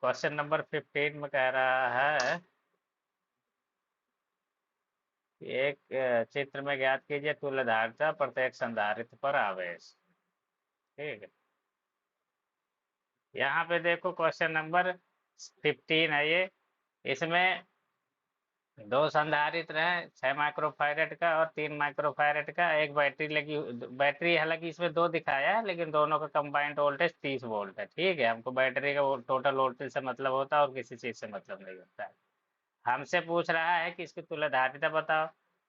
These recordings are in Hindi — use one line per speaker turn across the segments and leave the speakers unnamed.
क्वेश्चन नंबर 15 में कह रहा है कि एक चित्र में ज्ञात कीजिए तुल्यधारिता प्रत्येक संधारित्र पर आवेश। ठीक है, यहाँ पे देखो क्वेश्चन नंबर 15 है ये। इसमें दो संधारित्र हैं, 6 माइक्रोफैरेड का और 3 माइक्रोफैरेड का। एक बैटरी लगी, बैटरी हालांकि इसमें दो दिखाया है लेकिन दोनों का कंबाइंड वोल्टेज 30 वोल्ट है। ठीक है, हमको बैटरी का टोटल वोल्टेज से मतलब होता है और किसी चीज से मतलब नहीं होता है। हमसे पूछ रहा है कि इसकी तुल्यधारिता बताओ।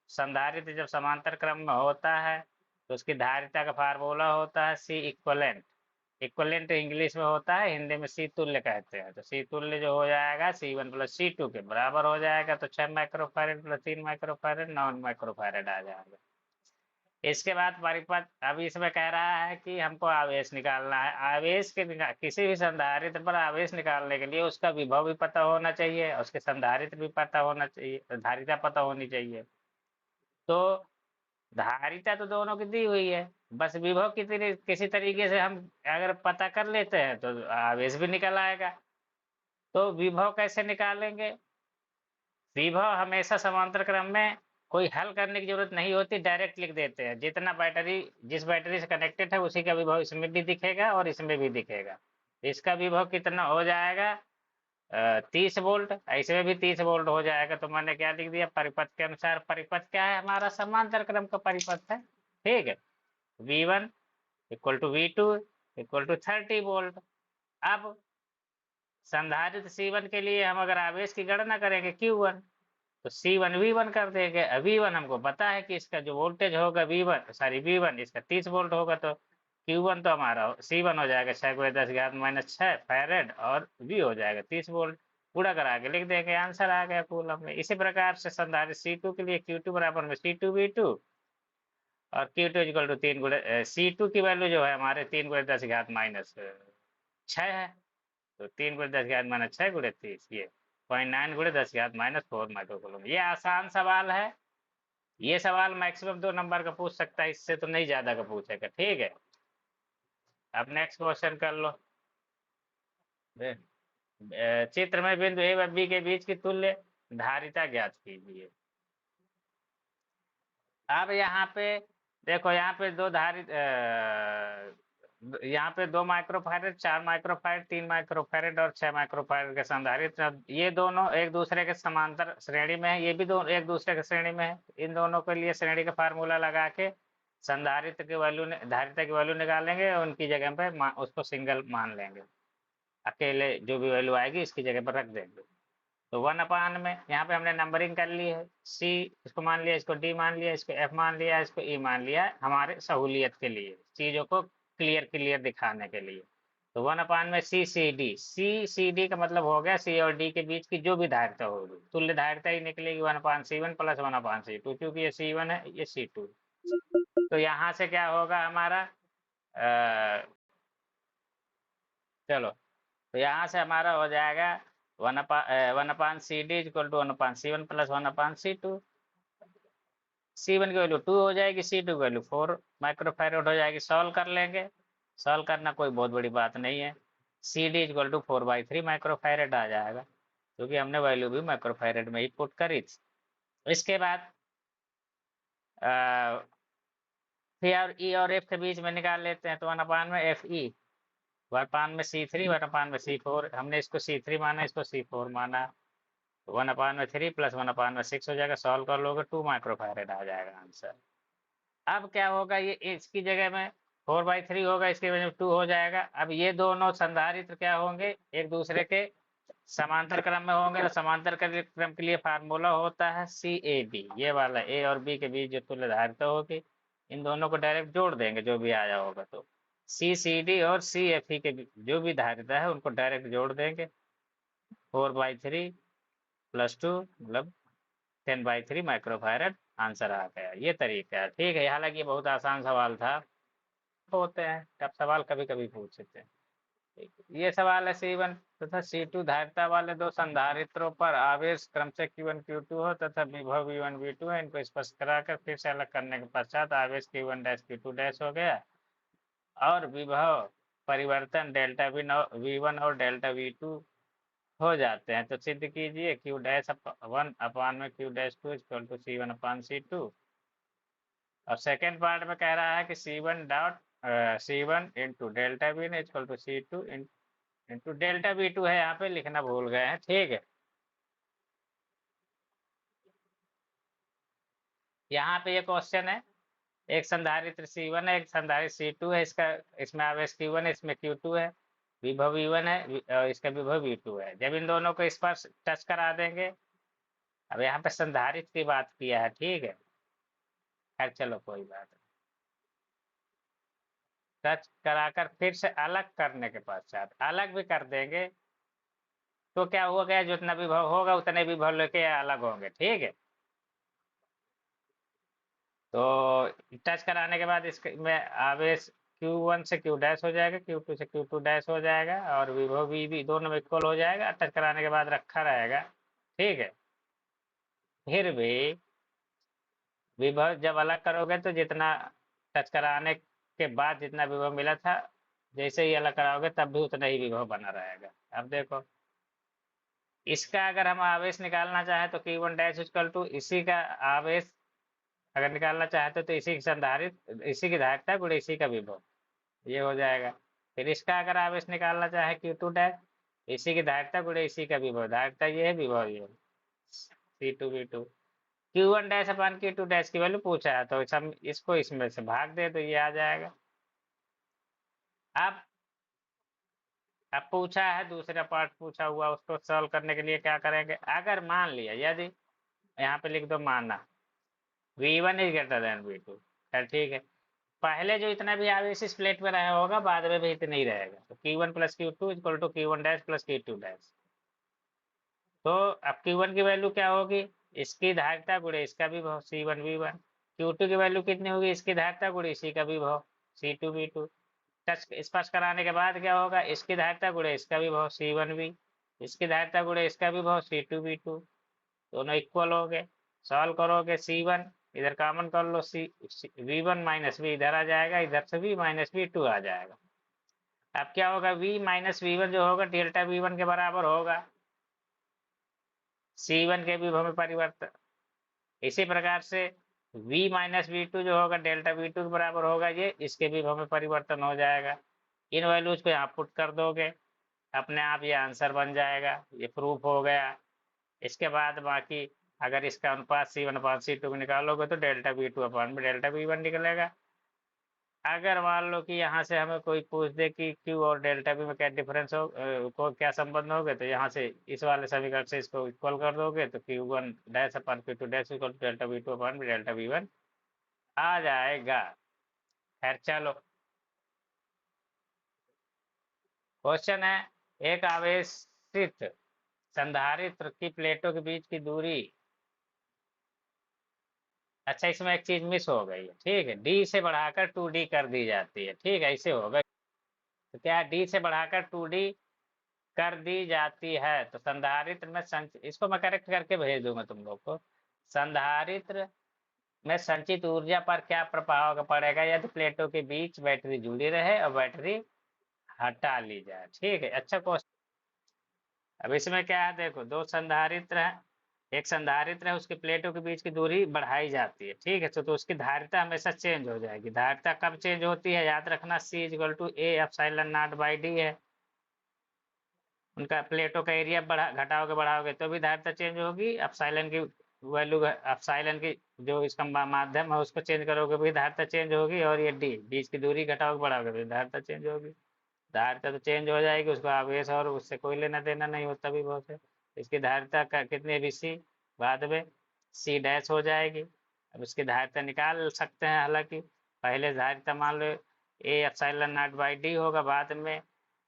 संधारित्र जब समांतर क्रम में होता है तो उसकी धारिता का फार्मूला होता है सी इक्वलेंट। इक्वलेंट इंग्लिश में होता है, हिंदी में सी तुल्य कहते हैं। तो सी तुल्य जो हो जाएगा C1 प्लस C2 के बराबर हो जाएगा। तो 6 माइक्रोफैरेड प्लस 3 माइक्रोफैरेड 9 माइक्रोफैरेड आ जाएगा। इसके बाद परिपथ, अभी इसमें कह रहा है कि हमको आवेश निकालना है। आवेश के किसी भी संधारित्र पर आवेश निकालने के लिए उसका विभव भी पता होना चाहिए, उसके संधारित्र भी पता होना चाहिए, धारिता पता होनी चाहिए। तो धारिता तो दोनों की दी हुई है, बस विभव किसी तरीके से हम अगर पता कर लेते हैं तो आवेश भी निकल आएगा। तो विभव कैसे निकालेंगे? विभव हमेशा समांतर क्रम में कोई हल करने की जरूरत नहीं होती, डायरेक्ट लिख देते हैं। जितना बैटरी, जिस बैटरी से कनेक्टेड है उसी का विभव इसमें भी दिखेगा और इसमें भी दिखेगा। इसका विभव कितना हो जाएगा? 30 वोल्ट। ऐसे में भी 30 वोल्ट हो जाएगा। तो मैंने क्या लिख दिया, परिपथ के अनुसार। परिपथ क्या है हमारा? समांतर क्रम का परिपथ है। ठीक है, V1 equal to V2 equal to 30 volt. अब संधारित्र C1 के लिए हम अगर आवेश की गणना करेंगे Q1, तो C1 V1 कर देंगे। V1 हमको पता है कि इसका जो वोल्टेज होगा V1 इसका 30 वोल्ट होगा। तो Q1 तो हमारा C1 हो जाएगा 6×10⁻⁻6 फैरेड और V हो जाएगा 30 वोल्ट। पूरा करा के लिख देंगे, आंसर आ गया कूलम में। इसी प्रकार से संधारित्र C2 के लिए Q2 बराबर में C2V2 और Q2 इक्वल टू 3 C2 की वैल्यू जो है हमारे 3×10⁻⁻6 है। तो 3×10⁻⁻6 गुणे 30, ये 0.9×10⁻⁻4 माइक्रोकूलम। ये आसान सवाल है। ये सवाल मैक्सिमम 2 नंबर का पूछ सकता है, इससे तो नहीं ज्यादा का पूछेगा। ठीक है, अब नेक्स्ट क्वेश्चन कर लो। चित्र में बिंदु ए व बी के बीच की तुल्य धारिता ज्ञात कीजिए। अब यहाँ पे देखो, यहाँ पे दो धारित यहाँ पे 2 माइक्रोफैरेड, 4 माइक्रोफैरेड, 3 माइक्रोफैरेड और 6 माइक्रोफैरेड के संधारित्र। ये दोनों एक दूसरे के समांतर श्रेणी में है, ये भी दोनों एक दूसरे के श्रेणी में है। इन दोनों के लिए श्रेणी का फार्मूला लगा के संधारित्र की वैल्यू, धारिता की वैल्यू निकालेंगे, उनकी जगह पे उसको सिंगल मान लेंगे। अकेले जो भी वैल्यू आएगी इसकी जगह पर रख देंगे। तो 1/, में यहाँ पे हमने नंबरिंग कर ली है। C इसको मान लिया, इसको D मान लिया, इसको F मान लिया, इसको E मान लिया, हमारे सहूलियत के लिए, चीजों को क्लियर दिखाने के लिए। तो 1/, में C C D का मतलब हो गया C और D के बीच की जो भी धारिता होगी, तुल्य धारिता ही निकलेगी 1/C1 प्लस 1/C2, क्योंकि ये C1 है, ये C2। तो यहाँ से क्या होगा हमारा, चलो, तो यहाँ से हमारा हो जाएगा 1/CD equal to 1/C1 plus 1/C2। C1 की वैल्यू 2 हो जाएगी, C2 की वैल्यू 4 माइक्रोफैरेड हो जाएगी। सॉल्व कर लेंगे, सॉल्व करना कोई बहुत बड़ी बात नहीं है। CD इक्वल टू 4/3 माइक्रोफैरेड आ जाएगा, क्योंकि हमने वैल्यू भी माइक्रोफैरेड में ही पुट करी थी। इसके बाद P और E और F के बीच में निकाल लेते हैं। तो 1/, में FE, 1/, में C3, 1/, में C4। हमने इसको C3 माना, इसको C4 माना। 1/3 प्लस 1/6 हो जाएगा। सॉल्व कर लोगे 2 माइक्रोफैरेड आ जाएगा आंसर। अब क्या होगा, ये इसकी जगह में 4/3 होगा, इसकी वजह 2 हो जाएगा। अब ये दोनों संधारित्र क्या होंगे, एक दूसरे के समांतर क्रम में होंगे। तो समांतर क्रम के लिए फार्मूला होता है CAB। ये वाला A और B के बीच जो तुल्य धारिता होगी, इन दोनों को डायरेक्ट जोड़ देंगे जो भी आया होगा। तो CCD और CFE के जो भी धारिता है उनको डायरेक्ट जोड़ देंगे। 4/3 प्लस 2 मतलब 10/3 माइक्रोफैरेड आंसर आ गया। ये तरीका है। ठीक है, हालांकि ये बहुत आसान सवाल था, होते हैं टफ सवाल कभी कभी पूछते हैं। ये सवाल है C1 तथा C2 धारिता वाले दो संधारित्रों पर आवेश क्रम से Q1 Q2 हो तथा विभव V1 V2 है। इनको स्पष्ट कराकर फिर से अलग करने के पश्चात आवेश Q1 डैश Q2 डैश हो गया और विभव परिवर्तन डेल्टा V1 और डेल्टा V2 हो जाते हैं। तो सिद्ध कीजिए क्यू डैश 1 अपान में Q dash 2 equal to C1 upon C2। और सेकेंड पार्ट में कह रहा है कि C1 dot C1 into delta b ने equal to C2 into delta B2 है, यहाँ पे लिखना भूल गए हैं, ठीक है। यहाँ पे ये क्वेश्चन है, एक संधारित्र C1 है, एक संधारित्र C2 है, इसका इसमें आवेश Q1 है, इसमें Q2 है, विभव V1 है, और इसका विभव V2 है। जब इन दोनों को स्पर्श टच करा देंगे, अब यहाँ पे संधारित्र की बात किया है, ठीक है। खैर चलो कोई बात नहीं। टच कराकर फिर से अलग करने के पश्चात अलग भी कर देंगे तो क्या होगा, जितना विभव होगा उतने विभव लेके अलग होंगे, ठीक है। तो टच कराने के बाद इसके में आवेश Q1 से Q डैश हो जाएगा, Q2 से Q2 डैश हो जाएगा, और विभव भी दोनों में इक्वल हो जाएगा। टच कराने के बाद रखा रहेगा, ठीक है। फिर भी विभव जब अलग करोगे तो जितना टच कराने के बाद जितना विभव मिला था, जैसे ही अलग कराओगे तब भी उतना ही विभव बना रहेगा। अब देखो, इसका अगर हम आवेश निकालना चाहें तो Q1 डैश इक्वल टू इसी का आवेश अगर निकालना चाहते तो इसी की संधारित्र इसी की धारिता गुणे इसी का विभव, ये हो जाएगा। फिर इसका अगर आवेश निकालना चाहे Q2 डैश, इसी की धारिता गुणे इसी का विभव, धारिता ये है, विभव ये है, C2 V2। Q1 dash upon Q2 dash की वैल्यू पूछा है, तो हम इसको इसमें से भाग दे तो ये आ जाएगा। अब अब पूछा है दूसरा पार्ट पूछा हुआ, उसको सॉल्व करने के लिए क्या करेंगे, अगर मान लिया, यदि यहाँ पे लिख दो माना V1 is greater than V2, खैर ठीक है। पहले जो इतना भी आवेश इस प्लेट में रहा होगा बाद में भी इतना ही रहेगा, तो Q1 plus Q2 equal to Q1 dash plus Q2 dash. तो अब Q1 की वैल्यू क्या होगी, इसकी धारिता गुणे इसका विभव C1 V1। Q2 की वैल्यू कितनी होगी, इसकी धारिता गुणे इसी का विभव C2 V2। टच स्पर्श कराने के बाद क्या होगा, इसकी धारिता गुणे इसका विभव C1 V, इसकी धारिता गुणे इसका विभव C2 V2, दोनों इक्वल हो गए। सॉल्व करोगे C1 इधर कॉमन कर लो, V1 माइनस V इधर आ जाएगा, इधर से V माइनस V2 आ जाएगा। अब क्या होगा, V माइनस V1 जो होगा डेल्टा V1 के बराबर होगा, C1 के विभव में परिवर्तन। इसी प्रकार से V माइनस V2 जो होगा डेल्टा V2 के बराबर होगा, ये इसके विभव में परिवर्तन हो जाएगा। इन वैल्यूज को यहाँ पुट कर दोगे, अपने आप ये आंसर बन जाएगा, ये प्रूफ हो गया। इसके बाद बाकी अगर इसका अनुपात C1 अपान C2 निकालोगे तो डेल्टा V2 अपान में डेल्टा V1 निकलेगा। अगर मान लो कि यहाँ से हमें कोई पूछ दे कि Q और डेल्टा V में क्या डिफरेंस हो को क्या संबंध होगे, तो यहाँ से इस वाले समीकरण से इसको इक्वल कर दोगे तो Q1 dash upon Q2 dash equal to delta V2 upon में डेल्टा V1 आ जाएगा। खैर चलो, क्वेश्चन है, एक आवेशित संधारित्र की प्लेटों के बीच की दूरी, अच्छा इसमें एक चीज मिस हो गई है, ठीक है, डी से बढ़ाकर 2D कर दी जाती है, ठीक है, ऐसे होगा। तो क्या डी से बढ़ाकर 2D कर दी जाती है, तो संधारित्र में इसको मैं करेक्ट करके भेज दूंगा तुम लोग को। संधारित्र में संचित ऊर्जा पर क्या प्रभाव पड़ेगा यदि प्लेटों के बीच बैटरी जुड़ी रहे और बैटरी हटा ली जाए, ठीक है। अच्छा क्वेश्चन। अब इसमें क्या है, देखो दो संधारित्र है, एक संधारित्र है, उसकी प्लेटों के बीच की दूरी बढ़ाई जाती है, ठीक है। तो उसकी धारिता हमेशा चेंज हो जाएगी। धारिता कब चेंज होती है, याद रखना, C equal to A epsilon not by D है। उनका प्लेटों का एरिया घटाओगे बढ़ाओगे तो भी धारिता चेंज होगी। एप्सिलॉन की वैल्यू, एप्सिलॉन की जो इसका माध्यम है उसको चेंज करोगे भी धारिता चेंज होगी, और ये डी बीच की दूरी घटाओगे बढ़ाओगे भी धारिता चेंज होगी। धारिता तो चेंज हो जाएगी, उसका आवेश और उससे कोई लेना देना नहीं होता भी बहुत है। इसकी धारिता का कितनी है, BC बाद में C डैश हो जाएगी। अब इसकी धारिता निकाल सकते हैं, हालांकि पहले धारिता मान लो A epsilon not by D होगा, बाद में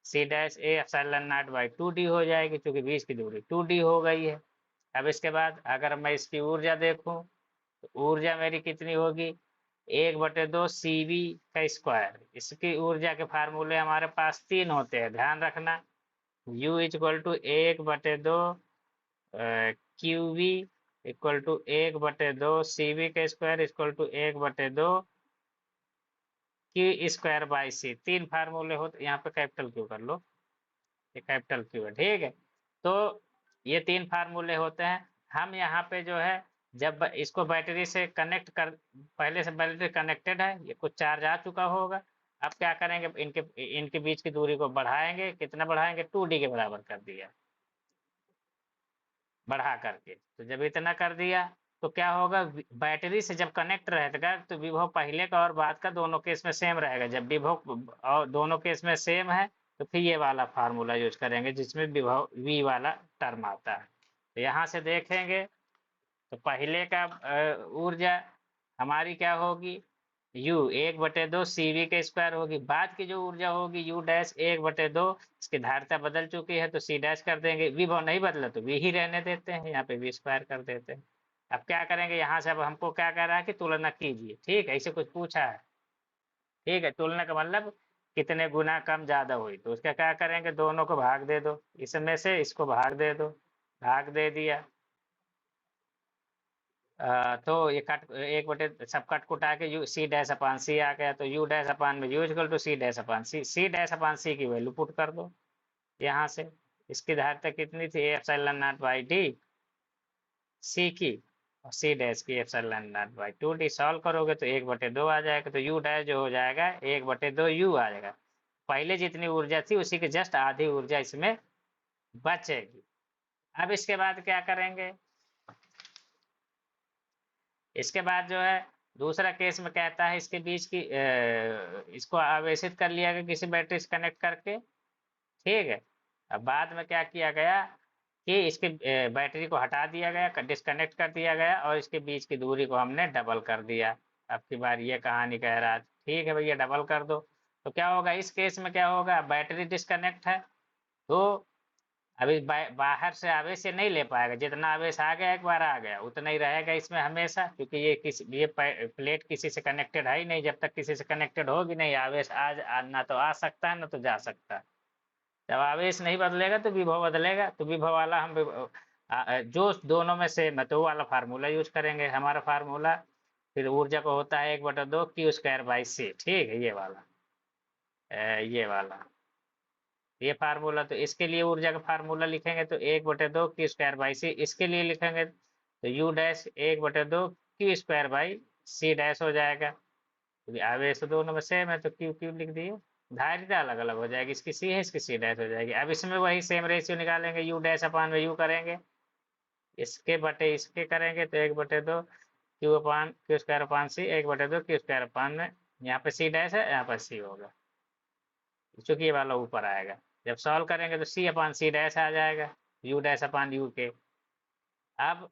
C dash A epsilon not by 2D हो जाएगी, क्योंकि बीच की दूरी 2D हो गई है। अब इसके बाद अगर मैं इसकी ऊर्जा देखूं तो ऊर्जा मेरी कितनी होगी, 1/2 CV का स्क्वायर। इसकी ऊर्जा के फार्मूले हमारे पास 3 होते हैं, ध्यान रखना। U equal to 1/2 QV equal to 1/2 CV का square equal to 1/2 Q square by C। 3 फार्मूले होते, यहाँ पे कैपिटल Q कर लो, ये कैपिटल Q है, ठीक है। तो ये 3 फार्मूले होते हैं। हम यहाँ पे जो है जब इसको बैटरी से कनेक्ट कर, पहले से बैटरी कनेक्टेड है, ये कुछ चार्ज आ चुका होगा। अब क्या करेंगे, इनके इनके बीच की दूरी को बढ़ाएंगे। कितना बढ़ाएंगे, 2D के बराबर कर दिया बढ़ा करके। तो जब इतना कर दिया तो क्या होगा, बैटरी से जब कनेक्ट रहेगा तो विभव पहले का और बाद का दोनों केस में सेम रहेगा। जब विभव और दोनों केस में सेम है तो फिर ये वाला फार्मूला यूज करेंगे जिसमें विभव वी वाला टर्म आता है। तो यहाँ से देखेंगे तो पहले का ऊर्जा हमारी क्या होगी, U 1/2 CV के स्क्वायर होगी। बाद की जो ऊर्जा होगी U डैश 1/2, इसकी धारिता बदल चुकी है तो C डैश कर देंगे। विभव नहीं बदला तो V ही रहने देते हैं, यहाँ पे V स्क्वायर कर देते हैं। अब क्या करेंगे, यहाँ से अब हमको क्या कह रहा है कि तुलना कीजिए, ठीक है, ऐसे कुछ पूछा है, ठीक है। तुलना का मतलब कितने गुना कम ज्यादा हुई, तो उसका क्या करेंगे, दोनों को भाग दे दो, इसमें से इसको भाग दे दो, भाग दे दिया। तो ये कट 1/, सब कट कुटा के यू सी डैश अपान सी आ गया। तो यू डैश अपान में u equal to c dash upon c, c dash upon c की वैल्यू पुट कर दो यहाँ से। इसकी धारिता कितनी थी, epsilon not by D C की, और सी डैश की epsilon not by 2D। Solve करोगे तो 1/2 आ जाएगा। तो यू डैश जो हो जाएगा 1/2 यू आ जाएगा। पहले जितनी ऊर्जा थी उसी की जस्ट आधी ऊर्जा इसमें बचेगी। अब इसके बाद क्या करेंगे, इसके बाद जो है दूसरा केस में कहता है इसके बीच की इसको आवेशित कर लिया गया किसी बैटरी से कनेक्ट करके, ठीक है। अब बाद में क्या किया गया कि इसके बैटरी को हटा दिया गया, डिस्कनेक्ट कर दिया गया, और इसके बीच की दूरी को हमने डबल कर दिया। अब की बार ये कहानी कह रहा है, ठीक है भैया डबल कर दो। तो क्या होगा इस केस में, क्या होगा, बैटरी डिस्कनेक्ट है तो अभी बाहर से आवेश ये नहीं ले पाएगा। जितना आवेश आ गया एक बार आ गया उतना ही रहेगा इसमें हमेशा, क्योंकि ये प्लेट किसी से कनेक्टेड है ही नहीं। जब तक किसी से कनेक्टेड होगी नहीं, आवेश ना तो आ सकता है ना तो जा सकता है। जब आवेश नहीं बदलेगा तो विभव बदलेगा। तो विभव वाला हम जो दोनों में सेम है तो वो वाला फार्मूला यूज करेंगे। हमारा फार्मूला फिर ऊर्जा को होता है 1/2 Q²/C, ठीक है, ये वाला ये फार्मूला। तो इसके लिए ऊर्जा का फार्मूला लिखेंगे तो 1/2 Q²/C। इसके लिए लिखेंगे तो U डैश 1/2 Q²/C डैश हो जाएगा, क्योंकि आवेश तो दोनों में सेम है तो Q Q लिख दिए। धारिता अलग अलग हो जाएगी, इसकी C है इसकी C डैश हो जाएगी। अब इसमें वही सेम रेशियो निकालेंगे, U डैश अपान में U करेंगे, इसके बटे इसके करेंगे तो 1/2 Q²/C 1/2 Q² में, यहाँ पे C डैश है यहाँ पर C होगा, चूंकि ये वाला ऊपर आएगा। जब सॉल्व करेंगे तो C/C डैश आ जाएगा, U डैश अपान U के। अब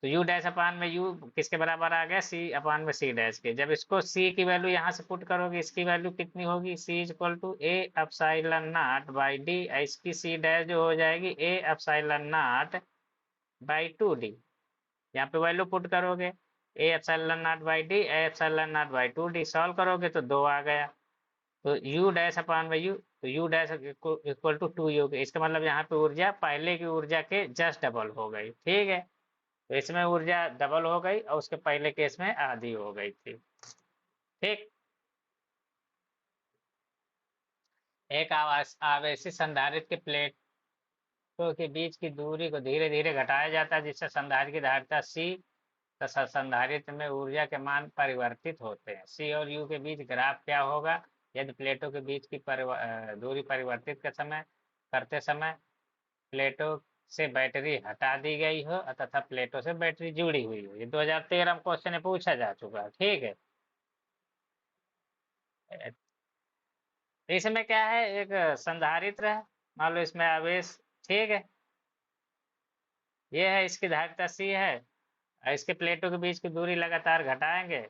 तो U डैश अपान में U किसके बराबर आ गया, C/में C डैश के। जब इसको C की वैल्यू यहाँ से पुट करोगे, इसकी वैल्यू कितनी होगी, C equal to A epsilon not by D, इसकी C डैश जो हो जाएगी A epsilon not by 2D। यहाँ पे वैल्यू पुट करोगे A epsilon not by D, A epsilon not by 2D। Solve करोगे तो 2 आ गया। तो U डैश अपान में U, तो U dash equal to 2U। इसका मतलब यहाँ पे ऊर्जा पहले की ऊर्जा के जस्ट डबल हो गई, ठीक है। तो इसमें ऊर्जा डबल हो गई और उसके पहले केस में आधी हो गई थी, ठीक। एक आवेशित संधारित्र के प्लेटों के बीच की दूरी को धीरे धीरे घटाया जाता है जिससे संधारित्र की धारिता C तथा संधारित्र में ऊर्जा के मान परिवर्तित होते हैं। C और U के बीच ग्राफ क्या होगा यदि प्लेटों के बीच की दूरी परिवर्तित करते समय प्लेटों से बैटरी हटा दी गई हो तथा प्लेटों से बैटरी जुड़ी हुई हो। ये 2013 में क्वेश्चन में पूछा जा चुका है, ठीक है। तो इसमें क्या है, एक संधारित्र है, मान लो इसमें आवेश, ठीक है, ये है, इसकी धारिता C है, और इसके प्लेटों के बीच की दूरी लगातार घटाएंगे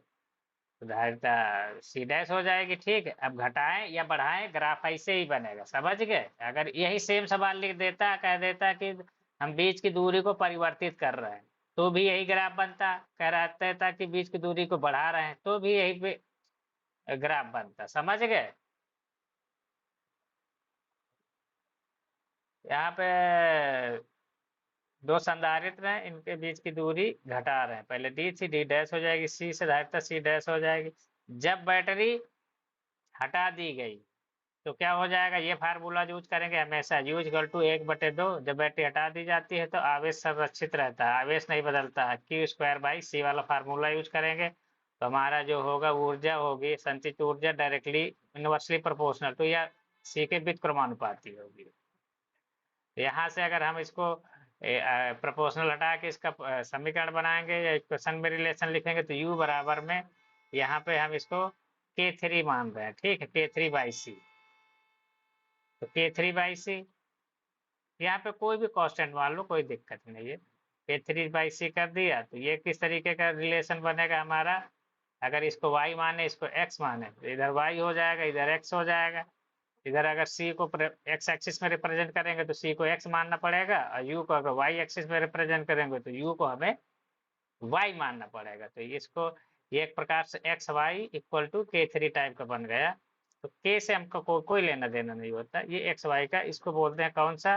तो धारिता C डैश हो जाएगी, ठीक है। अब घटाएं या बढ़ाएं ग्राफ ऐसे ही बनेगा, समझ गए। अगर यही सेम सवाल लिख देता, कह देता कि हम बीच की दूरी को परिवर्तित कर रहे हैं तो भी यही ग्राफ बनता, कह रहा था कि बीच की दूरी को बढ़ा रहे हैं तो भी यही पे ग्राफ बनता, समझ गए। यहाँ पे दो संधारित्र हैं, इनके बीच की दूरी घटा रहे हैं। पहले डी थी, डी डैश हो जाएगी, सी से धारिता C डैश हो जाएगी। जब बैटरी हटा दी गई तो क्या हो जाएगा, ये फार्मूला यूज करेंगे हमेशा, U इक्वल टू 1/2। जब बैटरी हटा दी जाती है तो आवेश संरक्षित रहता है, आवेश नहीं बदलता है, Q² /C वाला फार्मूला यूज करेंगे तो हमारा जो होगा ऊर्जा होगी, संचित ऊर्जा डायरेक्टली इनवर्सली प्रोपोर्शनल टू या C के व्युत्क्रमानुपाती होगी। यहाँ से अगर हम इसको प्रोपोर्शनल हटा के इसका समीकरण बनाएंगे या इक्वेशन में रिलेशन लिखेंगे तो U बराबर में, यहाँ पे हम इसको K3 मान रहे हैं, ठीक है, K3/C। तो K3/C, यहाँ पे कोई भी कांस्टेंट मान लो, कोई दिक्कत नहीं है। K3/C कर दिया तो ये किस तरीके का रिलेशन बनेगा हमारा, अगर इसको y माने इसको x माने तो इधर y हो जाएगा, इधर x हो जाएगा। इधर अगर c को x एक्सिस में रिप्रेजेंट करेंगे तो c को x मानना पड़ेगा, और u को अगर y एक्सिस में रिप्रेजेंट करेंगे तो u को हमें y मानना पड़ेगा। तो इसको ये एक प्रकार से XY equal to K3 type का बन गया। तो K से हमको कोई लेना देना नहीं होता, ये XY का, इसको बोलते हैं कौन सा,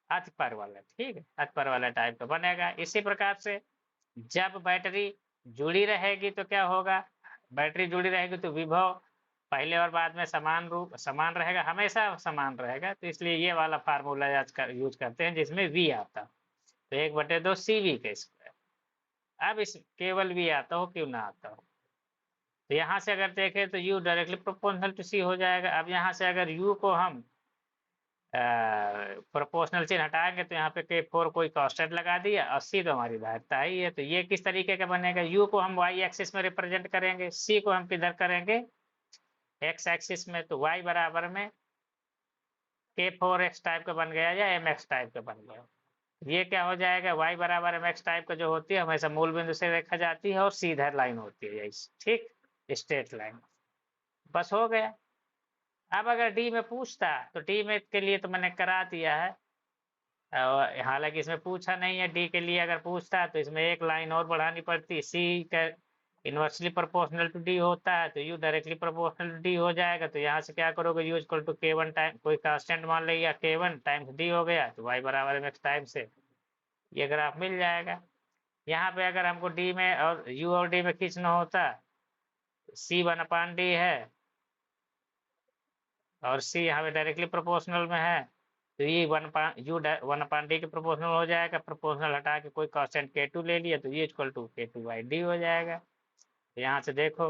अतिपर वाला, ठीक है, अतिपर वाला टाइप का बनेगा। इसी प्रकार से जब बैटरी जुड़ी रहेगी तो क्या होगा, बैटरी जुड़ी रहेगी तो विभव पहले और बाद में समान रहेगा, हमेशा समान रहेगा। तो इसलिए ये वाला फार्मूला यूज करते हैं जिसमें V आता, तो 1/2 CV का स्क्वायर। अब इस केवल V आता हो क्यों ना आता हो, तो यहाँ से अगर देखें तो U directly proportional to C हो जाएगा। अब यहाँ से अगर U को हम प्रोपोर्शनल चिन्ह हटाएंगे तो यहाँ पे K4 कोई कांस्टेंट लगा दिया, और C तो हमारी धारिता ही है। तो ये किस तरीके का बनेगा, U को हम Y एक्सिस में रिप्रेजेंट करेंगे, C को हम किधर करेंगे, X एक्सिस में। तो Y बराबर में K4X टाइप का बन गया या MX टाइप का बन गया। ये क्या हो जाएगा, Y बराबर MX टाइप का जो होती है हमेशा मूल बिंदु से देखा जाती है और सीधा लाइन होती है, यही ठीक, स्ट्रेट लाइन। बस हो गया। अब अगर डी में पूछता तो डी में के लिए तो मैंने करा दिया है, हालांकि इसमें पूछा नहीं है। डी के लिए अगर पूछता तो इसमें एक लाइन और बढ़ानी पड़ती, सी का इनवर्सली प्रोपोर्शनल टू डी होता है तो U directly proportional to D हो जाएगा। तो यहाँ से क्या करोगे, U equal to K1 time कोई कांस्टेंट मान लिया, K1 टाइम्स डी हो गया, तो y बराबर MX टाइम से ये ग्राफ मिल जाएगा। यहाँ पे अगर हमको डी में और यू और डी में खींचना होता, C 1/d है और C यहाँ पे डायरेक्टली प्रोपोर्शनल में है, तो ये 1/d के प्रोपोर्शनल हो जाएगा। प्रोपोर्शनल हटा के कोई कांस्टेंट K2 ले लिया तो ये इक्वल टू K2/d हो जाएगा। तो यहाँ से देखो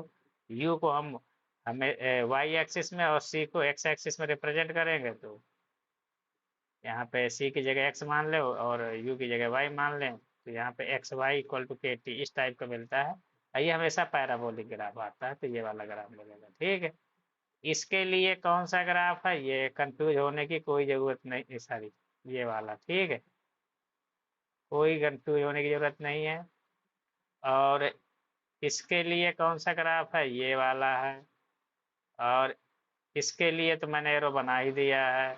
U को हमें y एक्सिस में और C को x एक्सिस में रिप्रेजेंट करेंगे, तो यहाँ पे C की जगह x मान ले और U की जगह y मान लें, तो यहाँ पे XY इक्वल टू KT इस टाइप का मिलता है। ये हमेशा पैराबोलिक ग्राफ आता है, तो ये वाला ग्राफ मिलेगा, ठीक है। इसके लिए कौन सा ग्राफ है, ये कंफ्यूज होने की कोई जरूरत नहीं, सॉरी ये वाला, ठीक है, कोई कंफ्यूज होने की जरूरत नहीं है। और इसके लिए कौन सा ग्राफ है, ये वाला है। और इसके लिए तो मैंने एरो बना ही दिया है,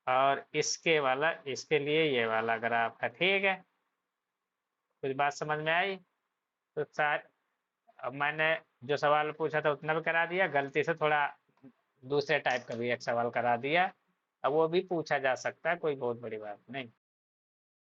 और इसके लिए ये वाला ग्राफ है, ठीक है। कुछ बात समझ में आई? तो अब मैंने जो सवाल पूछा था उतना भी करा दिया, गलती से थोड़ा दूसरे टाइप का भी एक सवाल करा दिया। अब वो भी पूछा जा सकता है, कोई बहुत बड़ी बात नहीं।